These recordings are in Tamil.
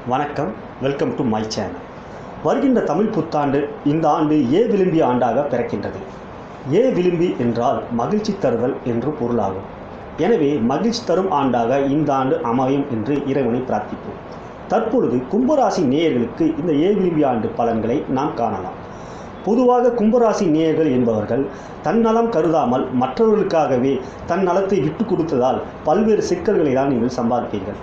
வணக்கம், வெல்கம் டு மை சேனல். வருகின்ற தமிழ் புத்தாண்டு இந்த ஆண்டு ஏ விளிம்பி ஆண்டாக பிறக்கின்றது. ஏ விளிம்பி என்றால் மகிழ்ச்சி தருதல் என்று பொருளாகும். எனவே மகிழ்ச்சி தரும் ஆண்டாக இந்த ஆண்டு அமையும் என்று இறைவனை பிரார்த்திப்போம். தற்பொழுது கும்பராசி நேயர்களுக்கு இந்த ஏ விளிம்பி ஆண்டு பலன்களை நாம் காணலாம். பொதுவாக கும்பராசி நேயர்கள் என்பவர்கள் தன்னலம் கருதாமல் மற்றவர்களுக்காகவே தன் நலத்தை விட்டு கொடுத்ததால் பல்வேறு சிக்கல்களை தான் நீங்கள் சம்பாதிப்பீர்கள்.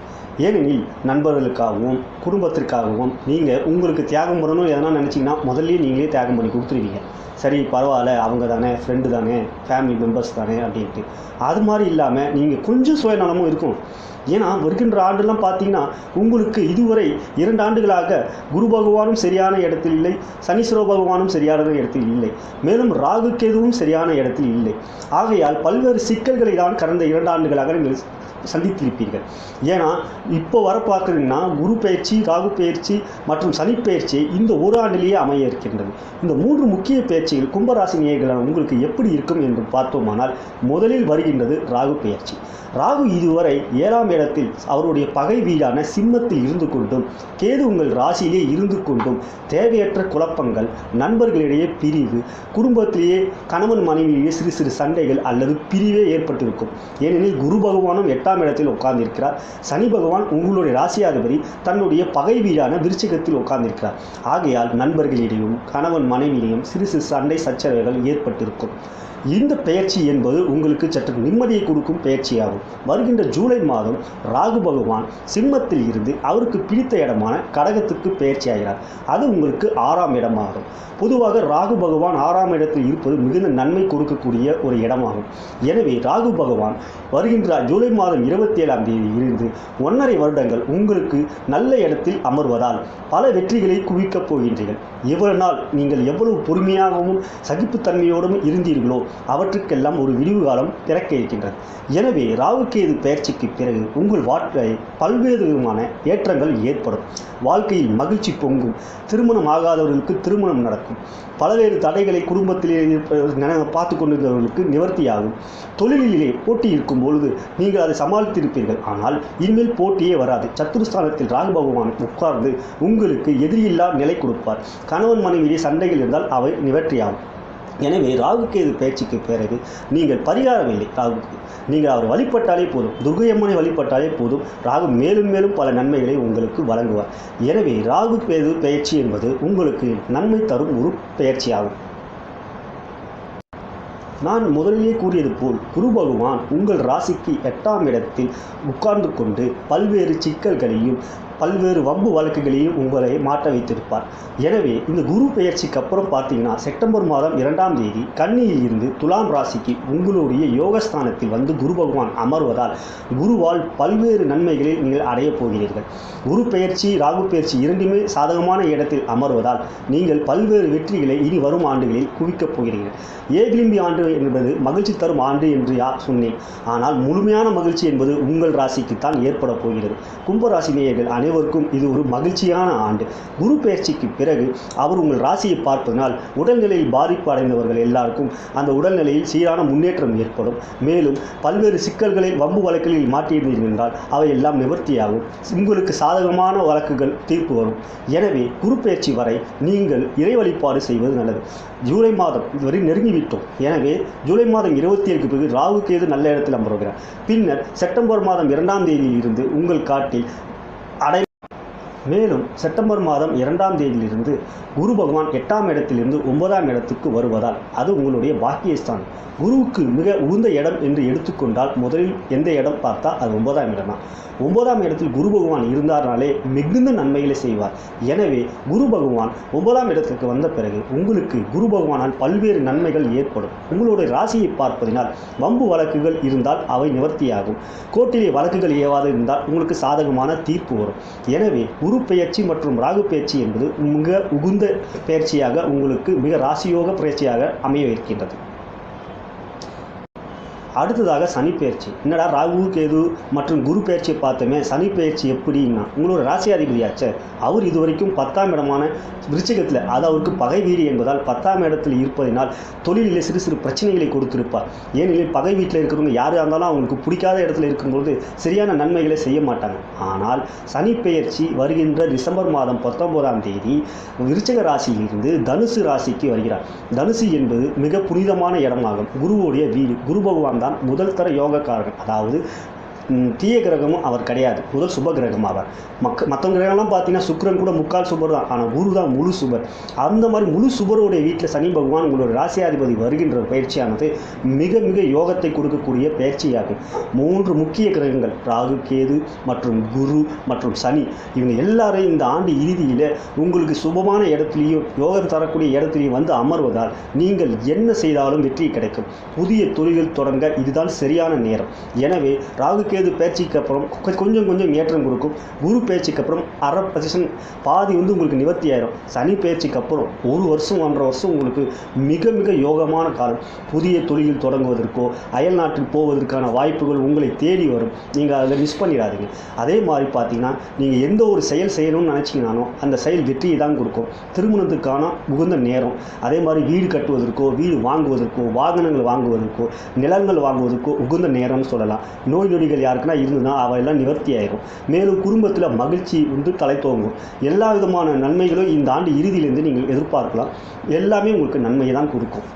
ஏனெனில் நண்பர்களுக்காகவும் குடும்பத்திற்காகவும் நீங்கள் உங்களுக்கு தியாகம் பண்ணணும் எதனா நினச்சிங்கன்னா முதல்ல நீங்களே தியாகம் பண்ணி கொடுத்துருவீங்க. சரி பரவாயில்ல, அவங்க தானே, ஃப்ரெண்டு தானே, ஃபேமிலி மெம்பர்ஸ் தானே அப்படின்ட்டு. அது மாதிரி இல்லாமல் நீங்கள் கொஞ்சம் சுயநலமும் இருக்கும். ஏன்னா வருகின்ற ஆண்டுலாம் பார்த்தீங்கன்னா உங்களுக்கு இதுவரை 2 ஆண்டுகளாக குரு பகவானும் சரியான இடத்தில் இல்லை, சனீஸ்வர பகவானும் சரியான இடத்தில் இல்லை, மேலும் ராகு கேதுவும் சரியான இடத்தில் இல்லை. ஆகையால் பல்வேறு சிக்கல்களை தான் கடந்த 2 ஆண்டுகளாக நீங்கள் சந்தித்திருப்பீர்கள். ஏன்னா இப்போ வர பார்க்குறீங்கன்னா குரு பயிற்சி, ராகு பயிற்சி மற்றும் சனி பயிற்சி இந்த ஒரு ஆண்டிலேயே அமைய இருக்கின்றது. இந்த 3 முக்கிய பயிற்சிகள் கும்பராசி நேயர்களான உங்களுக்கு எப்படி இருக்கும் என்று பார்த்தோமானால் முதலில் வருகின்றது ராகு பயிற்சி. ராகு இதுவரை 7ஆம் இடத்தில் அவருடைய பகை வீடான சிம்மத்தில் இருந்து கொண்டும் கேது உங்கள் ராசியிலே இருந்து கொண்டும் தேவையற்ற குழப்பங்கள், நண்பர்களிடையே பிரிவு, குடும்பத்திலேயே கணவன் மனைவியிலேயே சிறு சிறு சண்டைகள் அல்லது பிரிவே ஏற்பட்டிருக்கும். ஏனெனில் குரு பகவானும் 8ஆம் இடத்தில் உட்கார்ந்திருக்கிறார். சனி பகவான் உங்களுடைய ராசியாதிபதி தன்னுடைய பகை வீடான விருச்சிகத்தில் உட்கார்ந்திருக்கிறார். ஆகையால் நண்பர்களிடையும் கணவன் மனைவியிடையும் சிறு சிறு சண்டை சச்சரவுகள் ஏற்பட்டிருக்கும். இந்த பெயர்ச்சி என்பது உங்களுக்கு சற்று நிம்மதியை கொடுக்கும் பெயர்ச்சியாகும். வருகின்ற ஜூலை மாதம் ராகு பகவான் சிம்மத்தில் இருந்து அவருக்கு பிடித்த இடமான கடகத்துக்கு பெயர்ச்சி ஆகிறார். அது உங்களுக்கு 6ஆம் இடமாகும். பொதுவாக ராகு பகவான் 6ஆம் இடத்தில் இருப்பது மிகுந்த நன்மை கொடுக்கக்கூடிய ஒரு இடமாகும். எனவே ராகு பகவான் வருகின்ற ஜூலை மாதம் 27ஆம் தேதி இருந்து 1.5 வருடங்கள் உங்களுக்கு நல்ல இடத்தில் அமர்வதால் பல வெற்றிகளை குவிக்கப் போகின்றீர்கள். இவ்வளவு நாள் நீங்கள் எவ்வளவு பொறுமையாகவும் சகிப்புத்தன்மையோடும் இருந்தீர்களோ அவற்றுக்கெல்லாம் ஒரு விடிவு காலம் பிறக்க இருக்கின்றது. எனவே ராகு கேது பெயர்ச்சிக்கு பிறகு உங்கள் வாழ்க்கையில் பல்வேறு விதமான ஏற்றங்கள் ஏற்படும். வாழ்க்கையில் மகிழ்ச்சி பொங்கும். திருமணம் ஆகாதவர்களுக்கு திருமணம் நடக்கும். பல்வேறு தடைகளை குடும்பத்திலே பார்த்து கொண்டிருந்தவர்களுக்கு நிவர்த்தியாகும். தொழிலிலே போட்டி இருக்கும் பொழுது நீங்கள் அதை சமாளித்திருப்பீர்கள். ஆனால் இனிமேல் போட்டியே வராது. சத்துருஸ்தானத்தில் ராகு பகவான் உட்கார்ந்து உங்களுக்கு எதிரியில்லா நிலை கொடுப்பார். கணவன் மனைவியிலே சண்டைகள் இருந்தால் அவை நிவர்த்தியாகும். எனவே ராகு கேது பயிற்சிக்கு பிறகு நீங்கள் பரிகாரம் இல்லை. ராகுக்கு நீங்கள் அவர் வழிபட்டாலே போதும், துர்க்கையம்மனை வழிபட்டாலே போதும், ராகு மேலும் மேலும் பல நன்மைகளை உங்களுக்கு வழங்குவார். எனவே ராகு கேது பயிற்சி என்பது உங்களுக்கு நன்மை தரும் ஒரு பயிற்சியாகும். நான் முதலிலே கூறியது போல் குரு பகவான் உங்கள் ராசிக்கு 8ஆம் இடத்தில் உட்கார்ந்து கொண்டு பல்வேறு சிக்கல்களையும் பல்வேறு வம்பு வழக்குகளையும் உங்களை மாட்ட வைத்திருப்பார். எனவே இந்த குரு பெயர்ச்சிக்கு அப்புறம் பார்த்தீங்கன்னா செப்டம்பர் மாதம் 2ஆம் தேதி கன்னியில் இருந்து துலாம் ராசிக்கு உங்களுடைய யோகஸ்தானத்தில் வந்து குரு பகவான் அமர்வதால் குருவால் பல்வேறு நன்மைகளை நீங்கள் அடையப் போகிறீர்கள். குரு பெயர்ச்சி, ராகு பெயர்ச்சி இரண்டுமே சாதகமான இடத்தில் அமர்வதால் நீங்கள் பல்வேறு வெற்றிகளை இனி வரும் ஆண்டுகளில் குவிக்கப் போகிறீர்கள். ஏ விளிம்பி ஆண்டு என்பது மகிழ்ச்சி தரும் ஆண்டு என்று சொன்னேன். ஆனால் முழுமையான மகிழ்ச்சி என்பது உங்கள் ராசிக்குத்தான் ஏற்பட போகிறது. கும்பராசி நேயர்கள் அனைவருக்கும் இது ஒரு மகிழ்ச்சியான ஆண்டு. குரு பெயர்ச்சிக்கு பிறகு அவர் உங்கள் ராசியை பார்ப்பதனால் உடல்நிலையில் பாதிப்பு அடைந்தவர்கள் எல்லாருக்கும் அந்த உடல்நிலையில் சீரான முன்னேற்றம் ஏற்படும். மேலும் பல்வேறு சிக்கல்களில் வம்பு வழக்குகளில் மாட்டியிருந்தீர்கள் என்றால் அவையெல்லாம் நிவர்த்தியாகும். உங்களுக்கு சாதகமான வழக்குகள் தீர்ப்பு வரும். எனவே குரு பெயர்ச்சி வரை நீங்கள் இறை வழிபாடு செய்வது நல்லது. ஜூலை மாதம் வரை நெருங்கிவிட்டோம். எனவே ஜூலை மாதம் 27க்கு பிறகு ராகு கேது நல்ல இடத்தில் அமர்கிறார். பின்னர் செப்டம்பர் மாதம் 2ஆம் தேதியில் இருந்து உங்கள் காட்டில் மேலும் செப்டம்பர் மாதம் 2ஆம் தேதியிலிருந்து குரு பகவான் 8ஆம் இடத்திலிருந்து 9ஆம் இடத்துக்கு வருவதால் அது உங்களுடைய பாக்கியஸ்தானம். குருவுக்கு மிக உகந்த இடம் என்று எடுத்துக்கொண்டால் முதலில் எந்த இடம் பார்த்தா அது 9ஆம் இடம் தான். 9ஆம் இடத்தில் குரு பகவான் இருந்தார்னாலே மிகுந்த நன்மைகளை செய்வார். எனவே குரு பகவான் 9ஆம் இடத்துக்கு வந்த பிறகு உங்களுக்கு குரு பகவானால் பல்வேறு நன்மைகள் ஏற்படும். உங்களுடைய ராசியை பார்ப்பதினால் வம்பு வழக்குகள் இருந்தால் அவை நிவர்த்தியாகும். கோர்ட்டிலே வழக்குகள் ஏவாது இருந்தால் உங்களுக்கு சாதகமான தீர்ப்பு வரும். எனவே குரு பெயர்ச்சி மற்றும் ராகு பெயர்ச்சி என்பது மிக உகுந்த பெயர்ச்சியாக உங்களுக்கு மிக ராசியோக பயிற்சியாக அமைய இருக்கின்றது. அடுத்ததாக சனி பயிற்சி. என்னடா ராகு கேது மற்றும் குரு பயிற்சியை பார்த்தோமே, சனி பயிற்சி எப்படின்னா உங்களோட ராசியாதிபதியாச்சே அவர் இதுவரைக்கும் 10ஆம் இடமான விருச்சிகத்தில் அது அவருக்கு பகை வீடு என்பதால் 10ஆம் இடத்தில் இருப்பதனால் தொழிலில் சிறு சிறு பிரச்சனைகளை கொடுத்திருப்பார். ஏனெனில் பகை வீட்டில் இருக்கிறவங்க யாராக இருந்தாலும் அவங்களுக்கு பிடிக்காத இடத்துல இருக்கும்போது சரியான நன்மைகளை செய்ய மாட்டாங்க. ஆனால் சனி பெயர்ச்சி வருகின்ற டிசம்பர் மாதம் 19ஆம் தேதி விருச்சிக ராசியிலிருந்து தனுசு ராசிக்கு வருகிறார். தனுசு என்பது மிக புனிதமான இடமாகும். குருவுடைய வீடு. குரு பகவான் தான் முதல் தர யோகக்காரன். அதாவது தீய கிரகமும் அவர் கிடையாது, முதல் சுப கிரகம் ஆவார். மற்ற கிரகம்லாம் பார்த்தீங்கன்னா சுக்கிரன் கூட முக்கால் சுபர் தான், ஆனால் குரு தான் முழு சுபர். அந்த மாதிரி முழு சுபருடைய வீட்டில் சனி பகவான் உங்களோட ராசியாதிபதி வருகின்ற பயிற்சியானது மிக மிக யோகத்தை கொடுக்கக்கூடிய பயிற்சியாகும். 3 முக்கிய கிரகங்கள் ராகு கேது மற்றும் குரு மற்றும் சனி இவங்க எல்லாரையும் இந்த ஆண்டு இறுதியில் உங்களுக்கு சுபமான இடத்துலையும் யோகம் தரக்கூடிய இடத்துலையும் வந்து அமர்வதால் நீங்கள் என்ன செய்தாலும் வெற்றி கிடைக்கும். புதிய தொழில்கள் தொடங்க இதுதான் சரியான நேரம். எனவே ராகு கேது பயிற்சிக்கு அப்புறம் கொஞ்சம் ஏற்றம் கொடுக்கும். குரு பயிற்சிக்கு அப்புறம் அரை பொசிஷன் பாதி உங்களுக்கு நிவர்த்தி ஆயிரும். சனி பயிற்சிக்கு அப்புறம் 1 வருஷம் 1.5 வருஷம் உங்களுக்கு மிக மிக யோகமான காலம். புதிய தொழில் தொடங்குவதற்கோ அயல் நாட்டில் போவதற்கான வாய்ப்புகள் உங்களை தேடி வரும். நீங்கள் அதில் மிஸ் பண்ணிடாதீங்க. அதே மாதிரி பார்த்தீங்கன்னா நீங்கள் எந்த ஒரு செயல் செய்யணும்னு நினச்சிங்கனாலும் அந்த செயல் வெற்றியை தான் கொடுக்கும். திருமணத்துக்கான உகந்த நேரம், அதே மாதிரி வீடு கட்டுவதற்கோ வீடு வாங்குவதற்கோ வாகனங்கள் வாங்குவதற்கோ நிலங்கள் வாங்குவதற்கோ உகந்த நேரம்னு சொல்லலாம். நோய் நொடிகள் யாருக்குன்னா இருந்ததுன்னா அவையெல்லாம் நிவர்த்தி ஆயிரும். மேலும் குடும்பத்தில் மகிழ்ச்சி தலை தோங்கும். எல்லா விதமான நன்மைகளும் இந்த ஆண்டு இறுதியிலிருந்து நீங்கள் எதிர்பார்க்கலாம். எல்லாமே உங்களுக்கு நன்மையை தான் கொடுக்கும்.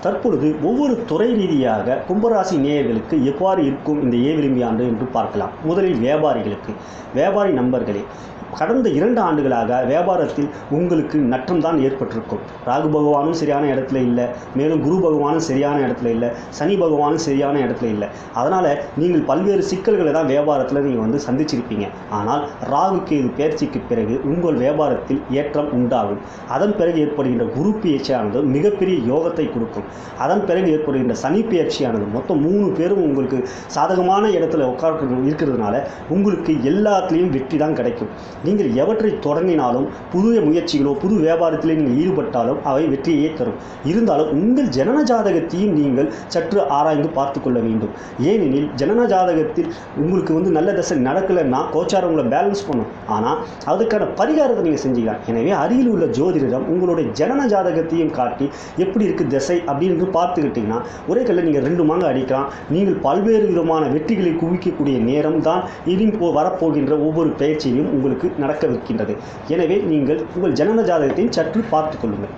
தற்பொழுது ஒவ்வொரு துறை ரீதியாக கும்பராசி நேயர்களுக்கு எவ்வாறு இருக்கும் இந்த விளிம்பி ஆண்டு என்று பார்க்கலாம். முதலில் வியாபாரி நண்பர்களே, கடந்த 2 ஆண்டுகளாக வியாபாரத்தில் உங்களுக்கு நட்டம் தான் ஏற்பட்டிருக்கும். ராகு பகவானும் சரியான இடத்துல இல்லை, மேலும் குரு பகவானும் சரியான இடத்துல இல்லை, சனி பகவானும் சரியான இடத்துல இல்லை. அதனால் நீங்கள் பல்வேறு சிக்கல்களை தான் வியாபாரத்தில் நீங்கள் சந்திச்சிருப்பீங்க. ஆனால் ராகு கேது பயிற்சிக்கு பிறகு உங்கள் வியாபாரத்தில் ஏற்றம் உண்டாகும். அதன் பிறகு ஏற்படுகின்ற குரு பயிற்சியானது மிகப்பெரிய யோகத்தை கொடுக்கும். அதன் பிறகு ஏற்படுகின்ற சனி பயிற்சியானது மொத்தம் 3 பேரும் உங்களுக்கு சாதகமான இடத்துல இருக்கிறதுனால உங்களுக்கு எல்லாத்துலேயும் வெற்றி தான் கிடைக்கும். நீங்கள் எவற்றை தொடங்கினாலும் புதிய முயற்சிகளோ புது வியாபாரத்திலே நீங்கள் ஈடுபட்டாலும் அவை வெற்றியே தரும். இருந்தாலும் உங்கள் ஜனன ஜாதகத்தையும் நீங்கள் சற்று ஆராய்ந்து பார்த்து கொள்ள வேண்டும். ஏனெனில் ஜனன ஜாதகத்தில் உங்களுக்கு நல்ல தசை நடக்கலைன்னா கோச்சாரம் உங்களை பேலன்ஸ் பண்ணும். ஆனால் அதுக்கான பரிகாரத்தை நீங்கள் செஞ்சுக்கலாம். எனவே அருகில் உள்ள ஜோதிடரிடம் உங்களுடைய ஜனன ஜாதகத்தையும் காட்டி எப்படி இருக்குது திசை அப்படின்னு பார்த்துக்கிட்டிங்கன்னா ஒரே கல்ல நீங்கள் 2 மாங்க அடிக்கலாம். நீங்கள் பல்வேறு விதமான வெற்றிகளை குவிக்கக்கூடிய நேரம் தான் இனி வரப்போகின்ற ஒவ்வொரு பயிற்சியும் உங்களுக்கு நடக்கவிருக்கின்றது. எனவே நீங்கள் உங்கள் ஜனன ஜாதகத்தை சற்று பார்த்துக் கொள்ளுங்கள்.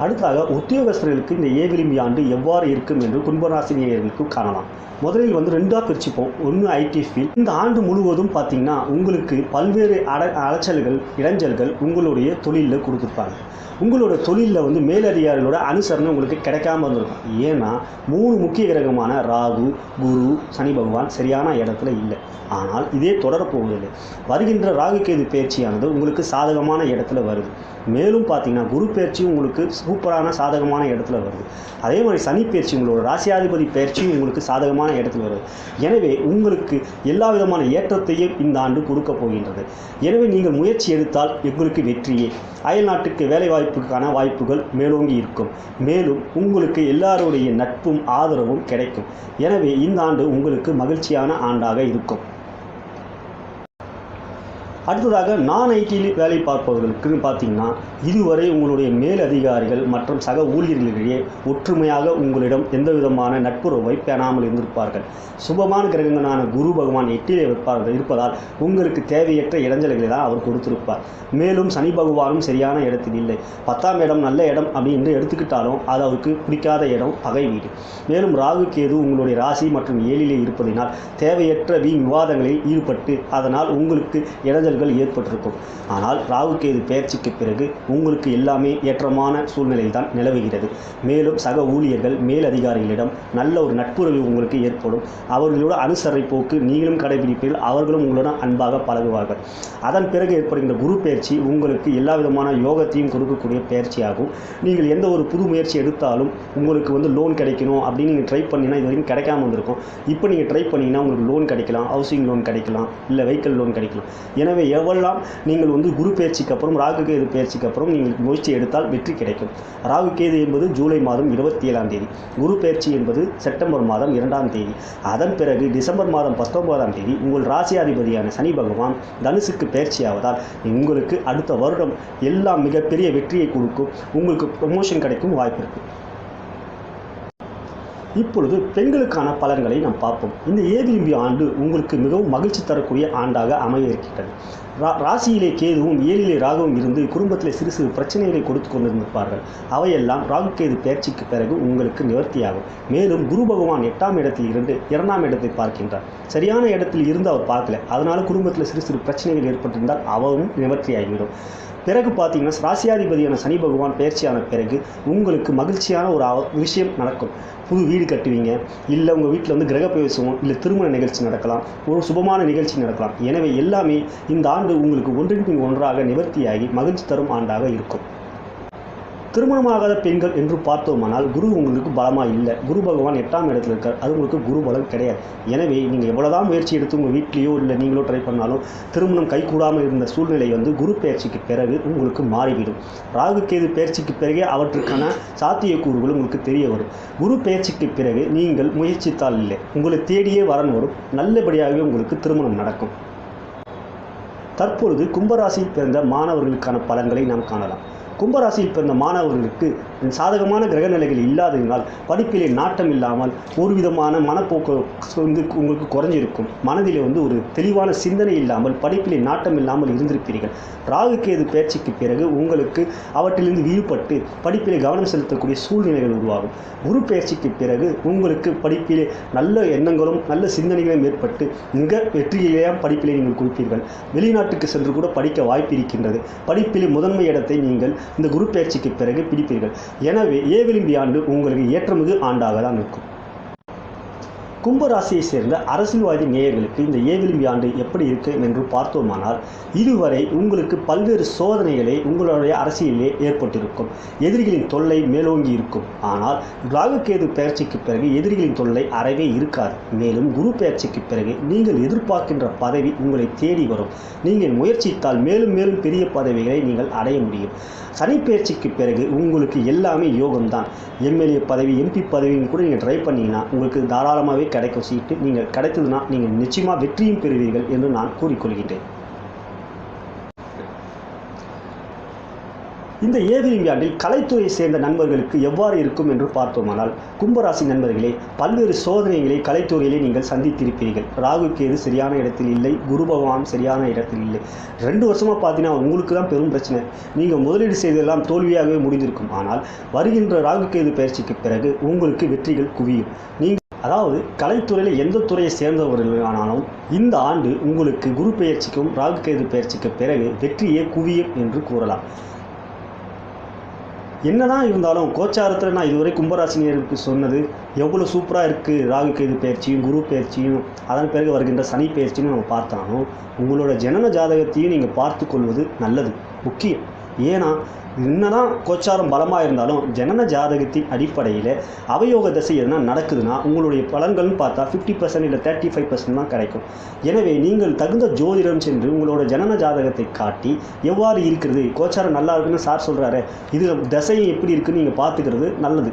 அடுத்தாக உத்தியோகஸ்தர்களுக்கு இந்த விளிம்பி ஆண்டு எவ்வாறு இருக்கும் என்று கும்பராசி நேயர்களுக்கு காணலாம். முதலில் 2ஆக பிரிச்சுப்போம். 1 ஐடி ஃபீல்ட். இந்த ஆண்டு முழுவதும் பார்த்தீங்கன்னா உங்களுக்கு பல்வேறு அலைச்சல்கள் இடைஞ்சல்கள் உங்களுடைய தொழிலில் கொடுத்துருப்பாங்க. உங்களோட தொழிலில் மேலதிகாரிகளோட அனுசரணை உங்களுக்கு கிடைக்காம இருந்திருக்கும். ஏன்னா 3 முக்கிய கிரகமான ராகு குரு சனி பகவான் சரியான இடத்துல இல்லை. ஆனால் இதே தொடரப்போவதில்லை. வருகின்ற ராகு கேது பயிற்சியானது உங்களுக்கு சாதகமான இடத்துல வருது. மேலும் பார்த்தீங்கன்னா குரு பயிற்சியும் உங்களுக்கு சூப்பரான சாதகமான இடத்துல வருது. அதே மாதிரி சனி பயிற்சி உங்களோட ராசியாதிபதி பயிற்சியும் உங்களுக்கு சாதகமான இடத்துல வருது. எனவே உங்களுக்கு எல்லா விதமான ஏற்றத்தையும் இந்த ஆண்டு கொடுக்க போகின்றது. எனவே நீங்கள் முயற்சி எடுத்தால் உங்களுக்கு வெற்றியே. அயல் நாட்டுக்கு வேலை வாய்ப்புக்கான வாய்ப்புகள் மேலோங்கி இருக்கும். மேலும் உங்களுக்கு எல்லாருடைய நட்பும் ஆதரவும் கிடைக்கும். எனவே இந்த ஆண்டு உங்களுக்கு மகிழ்ச்சியான ஆண்டாக இருக்கும். அடுத்ததாக நான் ஐடியில் வேலை பார்ப்பவர்களுக்கு பார்த்தீங்கன்னா இதுவரை உங்களுடைய மேல் அதிகாரிகள் மற்றும் சக ஊழியர்களிடையே ஒற்றுமையாக உங்களிடம் எந்த விதமான நட்புறவை பேணாமல் இருந்திருப்பார்கள். சுபமான கிரகங்களான குரு பகவான் 8 இருப்பதால் உங்களுக்கு தேவையற்ற இடைஞ்சல்களை தான் அவர் கொடுத்திருப்பார். மேலும் சனி பகவானும் சரியான இடத்தில் இல்லை. 10ஆம் இடம் நல்ல இடம் அப்படின்னு எடுத்துக்கிட்டாலும் அது அவருக்கு பிடிக்காத இடம் பகை வீடு. மேலும் ராகு கேது உங்களுடைய ராசி மற்றும் 7ல் இருப்பதினால் தேவையற்ற விவாதங்களில் ஈடுபட்டு அதனால் உங்களுக்கு இடைஞ்சல் ஏற்பட்டிருக்கும். ஆனால் ராகு கேது பயிற்சிக்கு பிறகு உங்களுக்கு எல்லாமே ஏற்றமான சூழ்நிலை தான் நிலவுகிறது. மேலும் சக ஊழியர்கள் மேல் அதிகாரிகளிடம் நல்ல ஒரு நட்புறவு உங்களுக்கு ஏற்படும். அவர்களோட அனுசரணை போக்கு நீங்களும் கடைபிடிப்பீர்கள். அவர்களும் உங்களுடன் அன்பாக பழகுவார்கள். அதன் பிறகு ஏற்படுகின்ற குரு பயிற்சி உங்களுக்கு எல்லா விதமான யோகத்தையும் கொடுக்கக்கூடிய பயிற்சியாகும். நீங்கள் எந்த ஒரு புது முயற்சி எடுத்தாலும் உங்களுக்கு லோன் கிடைக்கணும் அப்படின்னு நீங்கள் ட்ரை பண்ணினா இது வரைக்கும் கிடைக்காம வந்திருக்கும். இப்போ நீங்கள் ட்ரை பண்ணிங்கன்னா உங்களுக்கு லோன் கிடைக்கலாம், ஹவுசிங் லோன் கிடைக்கலாம், இல்லை வெஹிக்கிள் லோன் கிடைக்கலாம். எனவே எவ்வளவு நீங்கள் வந்து குரு பயிற்சிக்கு அப்புறம் ராகு கேது பயிற்சிக்கு அப்புறம் நீங்கள் முயற்சி எடுத்தால் வெற்றி கிடைக்கும். ராகு கேது என்பது ஜூலை மாதம் 27ஆம் தேதி, குரு பயிற்சி என்பது செப்டம்பர் மாதம் 2ஆம் தேதி. அதன் பிறகு டிசம்பர் மாதம் 19ஆம் தேதி உங்கள் ராசியாதிபதியான சனி பகவான் தனுசுக்கு பயிற்சி ஆவதால் உங்களுக்கு அடுத்த வருடம் எல்லாம் மிகப்பெரிய வெற்றியை கொடுக்கும். உங்களுக்கு ப்ரமோஷன் கிடைக்கும் வாய்ப்பு இருக்கு. இப்பொழுது பெண்களுக்கான பலன்களை நாம் பார்ப்போம். இந்த ஏவிலிம்பி ஆண்டு உங்களுக்கு மிகவும் மகிழ்ச்சி தரக்கூடிய ஆண்டாக அமைய இருக்கின்றது. ராசியிலே கேதுவும் 7லே ராகுவும் இருந்து குடும்பத்தில் சிறு சிறு பிரச்சனைகளை கொடுத்து கொண்டிருப்பார்கள். அவையெல்லாம் ராகு கேது பயிற்சிக்கு பிறகு உங்களுக்கு நிவர்த்தியாகும். மேலும் குரு பகவான் 8ஆம் இடத்தில் இருந்து 2ஆம் இடத்தை பார்க்கின்றார். சரியான இடத்தில் இருந்து அவர் பார்க்கல, அதனால குடும்பத்தில் சிறு சிறு பிரச்சனைகள் ஏற்பட்டிருந்தால் அவரும் நிவர்த்தியாகிவிடும். பிறகு பார்த்தீங்கன்னா ராசியாதிபதியான சனி பகவான் பயிற்சியான பிறகு உங்களுக்கு மகிழ்ச்சியான ஒரு விஷயம் நடக்கும். புது வீடு கட்டுவீங்க, இல்லை உங்கள் வீட்டில் வந்து கிரகப்பிரவேசம், இல்லை திருமண நிகழ்ச்சி நடக்கலாம், ஒரு சுபமான நிகழ்ச்சி நடக்கலாம். எனவே எல்லாமே இந்த ஆண்டு உங்களுக்கு ஒன்றின் பின் ஒன்றாக நிவர்த்தியாகி மகிழ்ச்சி தரும் ஆண்டாக இருக்கும். திருமணமாகாத பெண்கள் என்று பார்த்தோமானால் குரு உங்களுக்கு பலமாக இல்லை. குரு பகவான் 8ஆம் இடத்துல இருக்கார், அது உங்களுக்கு குரு பலம் கிடையாது. எனவே நீங்கள் எவ்வளோதான் முயற்சி எடுத்து உங்கள் வீட்லேயோ இல்லை நீங்களோ ட்ரை பண்ணாலும் திருமணம் கைகூடாமல் இருந்த சூழ்நிலை வந்து குரு பயிற்சிக்கு பிறகு உங்களுக்கு மாறிவிடும். ராகு கேது பயிற்சிக்கு பிறகே அவற்றுக்கான சாத்தியக்கூறுகள் உங்களுக்கு தெரிய வரும். குரு பயிற்சிக்கு பிறகு நீங்கள் முயற்சித்தால் இல்லை, உங்களை தேடியே வரன் வரும். நல்லபடியாகவே உங்களுக்கு திருமணம் நடக்கும். தற்பொழுது கும்பராசியில் பிறந்த மாணவர்களுக்கான பலன்களை நாம் காணலாம். கும்பராசியில் பிறந்த மாணவர்களுக்கு சாதகமான கிரக நிலைகள் இல்லாததினால் படிப்பிலே நாட்டம் இல்லாமல் ஒரு விதமான மனப்போக்கு வந்து உங்களுக்கு குறைஞ்சிருக்கும். மனதிலே வந்து ஒரு தெளிவான சிந்தனை இல்லாமல் படிப்பிலே நாட்டம் இல்லாமல் இருந்திருப்பீர்கள். ராகு கேது பயிற்சிக்கு பிறகு உங்களுக்கு அவற்றிலிருந்து விடுபட்டு படிப்பிலே கவனம் செலுத்தக்கூடிய சூழ்நிலைகள் உருவாகும். குரு பயிற்சிக்கு பிறகு உங்களுக்கு படிப்பிலே நல்ல எண்ணங்களும் நல்ல சிந்தனைகளும் ஏற்பட்டு மிக வெற்றியிலேயே படிப்பிலே நீங்கள் கொடுப்பீர்கள். வெளிநாட்டுக்கு சென்று கூட படிக்க வாய்ப்பு இருக்கின்றது. படிப்பிலே முதன்மை இடத்தை நீங்கள் இந்த குரு பயிற்சிக்கு பிறகு பிடிப்பீர்கள். எனவே ஏவிலிம்பி ஆண்டு உங்களுக்கு ஏற்றமிகு ஆண்டாக தான் இருக்கும். கும்பராசியை சேர்ந்த அரசியல்வாதி நேயர்களுக்கு இந்த ஏவிலிம்பி ஆண்டு எப்படி இருக்கு என்று பார்த்தோமானால், இதுவரை உங்களுக்கு பல்வேறு சோதனைகளை உங்களுடைய அரசியலிலே ஏற்பட்டிருக்கும். எதிரிகளின் தொல்லை மேலோங்கி இருக்கும். ஆனால் ராகு கேது பயிற்சிக்கு பிறகு எதிரிகளின் தொல்லை அறவே இருக்காது. மேலும் குரு பயிற்சிக்கு பிறகு நீங்கள் எதிர்பார்க்கின்ற பதவி உங்களை தேடி வரும். நீங்கள் முயற்சித்தால் மேலும் மேலும் பெரிய பதவிகளை நீங்கள் அடைய முடியும். சனி பயிற்சிக்கு பிறகு உங்களுக்கு எல்லாமே யோகம்தான். எம்எல்ஏ பதவி, எம்பி பதவியும் கூட நீங்கள் ட்ரை பண்ணிங்கன்னா உங்களுக்கு தாராளமாகவே கிடைக்கும் சீட்டு. நீங்கள் கிடைத்ததுன்னா நீங்கள் நிச்சயமாக வெற்றியும் பெறுவீர்கள் என்று நான் கூறிக்கொள்கின்றேன். இந்த ஏவிலிம்பி ஆண்டில் கலைத்துறையை சேர்ந்த நண்பர்களுக்கு எவ்வாறு இருக்கும் என்று பார்த்தோமானால், கும்பராசி நண்பர்களே, பல்வேறு சோதனைகளை கலைத்துறையிலே நீங்கள் சந்தித்திருப்பீர்கள். ராகு கேது சரியான இடத்தில் இல்லை, குரு பகவான் சரியான இடத்தில் இல்லை. 2 வருஷமாக பார்த்தீங்கன்னா உங்களுக்கு தான் பெரும் பிரச்சனை. நீங்கள் முதலீடு செய்ததெல்லாம் தோல்வியாகவே முடிந்திருக்கும். ஆனால் வருகின்ற ராகு கேது பயிற்சிக்கு பிறகு உங்களுக்கு வெற்றிகள் குவியும். அதாவது கலைத்துறையில் எந்த துறையை சேர்ந்தவர்களானாலும் இந்த ஆண்டு உங்களுக்கு குரு பயிற்சிக்கும் ராகு கேது பயிற்சிக்கு பிறகு வெற்றியே குவியும் என்று கூறலாம். என்னதான் இருந்தாலும் கோச்சாரத்தில் நான் இதுவரை கும்பராசினியருக்கு சொன்னது எவ்வளோ சூப்பராக இருக்குது. ராகு கேது பயிற்சியும் குரு பயிற்சியும் அதன் பிறகு வருகின்ற சனி பயிற்சியும் நம்ம பார்த்தாலும் உங்களோட ஜனன ஜாதகத்தையும் நீங்கள் பார்த்து கொள்வது நல்லது, முக்கியம். ஏன்னா என்னதான் கோச்சாரம் பலமாக இருந்தாலும் ஜனன ஜாதகத்தின் அடிப்படையில் அவயோக தசை எதுனா நடக்குதுன்னா உங்களுடைய பலன்கள்னு பார்த்தா 50% இல்லை 35% தான் கிடைக்கும். எனவே நீங்கள் தகுந்த ஜோதிடம் சென்று உங்களோட ஜனன ஜாதகத்தை காட்டி எவ்வாறு இருக்கிறது, கோச்சாரம் நல்லா இருக்குன்னு சார் சொல்கிறாரு, இது தசை எப்படி இருக்குன்னு நீங்கள் பார்த்துக்கிறது நல்லது.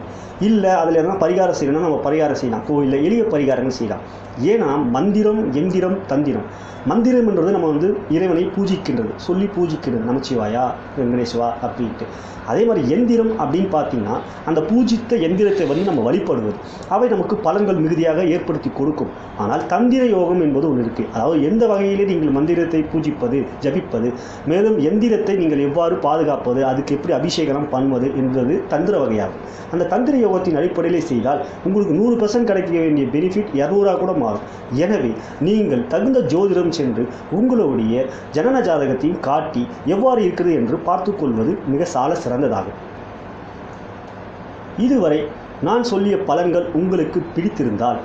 இல்லை அதில் எதனா பரிகாரம் செய்யணும்னா நம்ம பரிகாரம் செய்யலாம், இல்லை எளிய பரிகாரங்கள் செய்யலாம். ஏன்னா மந்திரம், எந்திரம், தந்திரம். மந்திரம் என்றது நம்ம வந்து இறைவனை பூஜிக்கின்றது, சொல்லி பூஜிக்கிறது, நமச்சிவாயா, வெங்கடேஸ்வா அப்படின்ட்டு. அதே மாதிரி எந்திரம் அப்படின்னு பார்த்தீங்கன்னா அந்த பூஜித்த எந்திரத்தை வந்து நம்ம வழிபடுவது, அவை நமக்கு பலன்கள் மிகுதியாக ஏற்படுத்தி கொடுக்கும். ஆனால் தந்திர யோகம் என்பது ஒன்று இருக்குது. அதாவது எந்த வகையிலே நீங்கள் மந்திரத்தை பூஜிப்பது, ஜபிப்பது, மேலும் எந்திரத்தை நீங்கள் எவ்வாறு பாதுகாப்பது, அதுக்கு எப்படி அபிஷேகம் பண்ணுவது என்பது தந்திர வகையாகும். அந்த தந்திர யோகத்தின் அடிப்படையில் செய்தால் உங்களுக்கு 100% கிடைக்க வேண்டிய பெனிஃபிட் 200 கூட மாறும். எனவே நீங்கள் தகுந்த ஜோதிடம் சென்று உங்களுடைய ஜனன ஜாதகத்தையும் காட்டி எவ்வாறு இருக்கிறது என்று பார்த்துக்கொள்வது மிக சால சிறந்ததாகும். இதுவரை நான் சொல்லிய பலன்கள் உங்களுக்கு பிடித்திருந்தால்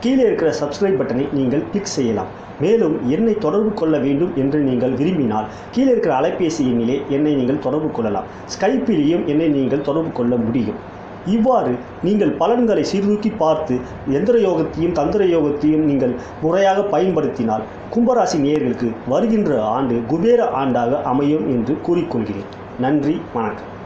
கீழே இருக்கிற சப்ஸ்கிரைப் பட்டனை நீங்கள் கிளிக் செய்யலாம். மேலும் என்னை தொடர்பு கொள்ள வேண்டும் என்று நீங்கள் விரும்பினால் கீழே இருக்கிற அலைபேசி எண்ணிலே என்னை நீங்கள் தொடர்பு கொள்ளலாம். ஸ்கைப்பிலேயும் என்னை நீங்கள் தொடர்பு கொள்ள முடியும். இவ்வாறு நீங்கள் பலன்களை சீர்தூக்கி பார்த்து எந்திர யோகத்தையும் தந்திர யோகத்தையும் நீங்கள் முறையாக பயன்படுத்தினால் கும்பராசி நேயர்களுக்கு வருகின்ற ஆண்டு குபேர ஆண்டாக அமையும் என்று கூறிக்கொள்கிறேன். நன்றி, வணக்கம்.